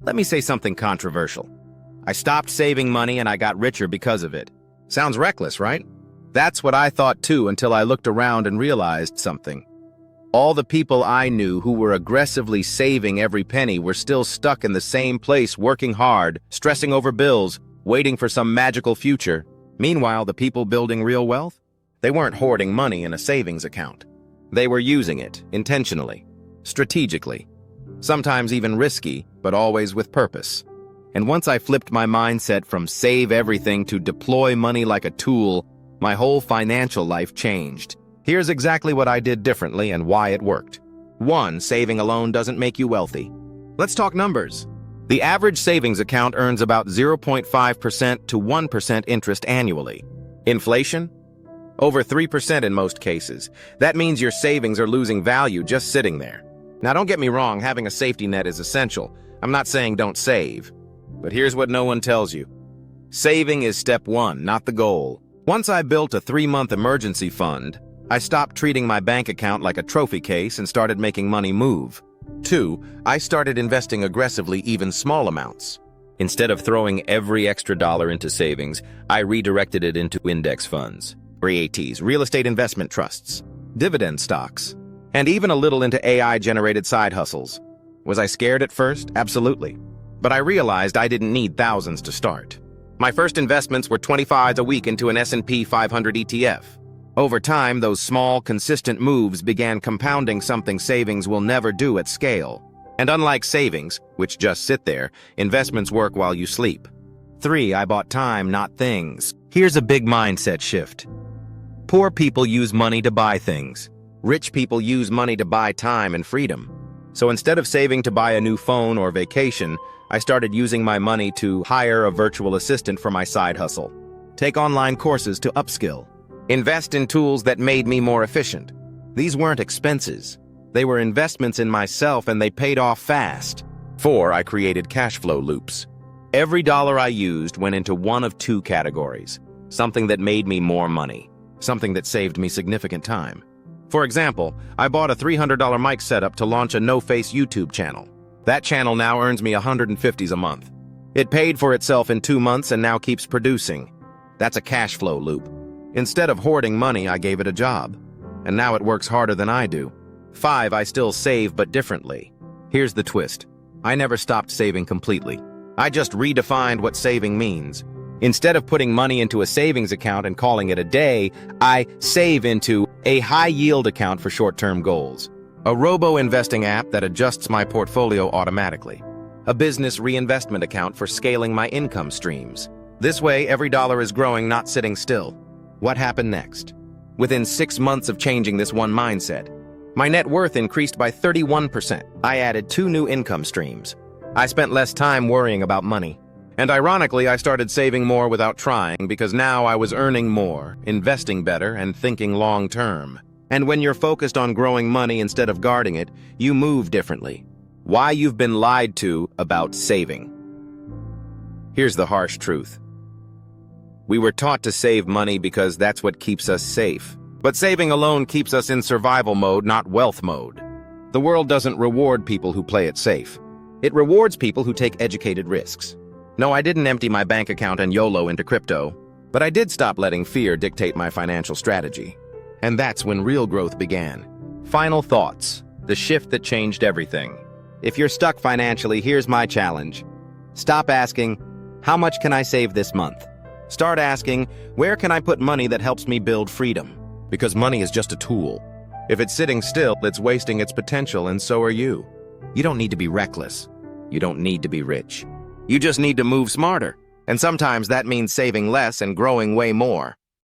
Let me say something controversial. I stopped saving money and I got richer because of it. Sounds reckless, right? That's what I thought too until I looked around and realized something. All the people I knew who were aggressively saving every penny were still stuck in the same place, working hard, stressing over bills, waiting for some magical future. Meanwhile, the people building real wealth? They weren't hoarding money in a savings account. They were using it intentionally, strategically, sometimes even risky, but always with purpose. And once I flipped my mindset from save everything to deploy money like a tool, my whole financial life changed. Here's exactly what I did differently and why it worked. 1. Saving alone doesn't make you wealthy. Let's talk numbers. The average savings account earns about 0.5% to 1% interest annually. Inflation? Over 3% in most cases. That means your savings are losing value just sitting there. Now don't get me wrong, having a safety net is essential. I'm not saying don't save. But here's what no one tells you. Saving is step 1, not the goal. Once I built a 3-month emergency fund, I stopped treating my bank account like a trophy case and started making money move. 2, I started investing aggressively, even small amounts. Instead of throwing every extra dollar into savings, I redirected it into index funds, REITs, real estate investment trusts, dividend stocks, and even a little into AI-generated side hustles. Was I scared at first? Absolutely. But I realized I didn't need thousands to start. My first investments were $25 a week into an S&P 500 ETF. Over time, those small, consistent moves began compounding, something savings will never do at scale. And unlike savings, which just sit there, investments work while you sleep. 3, I bought time, not things. Here's a big mindset shift. Poor people use money to buy things. Rich people use money to buy time and freedom. So instead of saving to buy a new phone or vacation, I started using my money to hire a virtual assistant for my side hustle, take online courses to upskill, invest in tools that made me more efficient. These weren't expenses. They were investments in myself, and they paid off fast. 4, I created cash flow loops. Every dollar I used went into one of 2 categories, something that made me more money, something that saved me significant time. For example, I bought a $300 mic setup to launch a no-face YouTube channel. That channel now earns me $150 a month. It paid for itself in 2 months and now keeps producing. That's a cash flow loop. Instead of hoarding money, I gave it a job. And now it works harder than I do. 5, I still save, but differently. Here's the twist. I never stopped saving completely. I just redefined what saving means. Instead of putting money into a savings account and calling it a day, I save into a high-yield account for short-term goals. A robo-investing app that adjusts my portfolio automatically. A business reinvestment account for scaling my income streams. This way, every dollar is growing, not sitting still. What happened next? Within 6 months of changing this one mindset, my net worth increased by 31%. I added 2 new income streams. I spent less time worrying about money. And ironically, I started saving more without trying, because now I was earning more, investing better, and thinking long-term. And when you're focused on growing money instead of guarding it, you move differently. Why you've been lied to about saving. Here's the harsh truth. We were taught to save money because that's what keeps us safe. But saving alone keeps us in survival mode, not wealth mode. The world doesn't reward people who play it safe. It rewards people who take educated risks. No, I didn't empty my bank account and YOLO into crypto, but I did stop letting fear dictate my financial strategy. And that's when real growth began. Final thoughts, the shift that changed everything. If you're stuck financially, here's my challenge. Stop asking, how much can I save this month? Start asking, where can I put money that helps me build freedom? Because money is just a tool. If it's sitting still, it's wasting its potential, and so are you. You don't need to be reckless. You don't need to be rich. You just need to move smarter. And sometimes that means saving less and growing way more.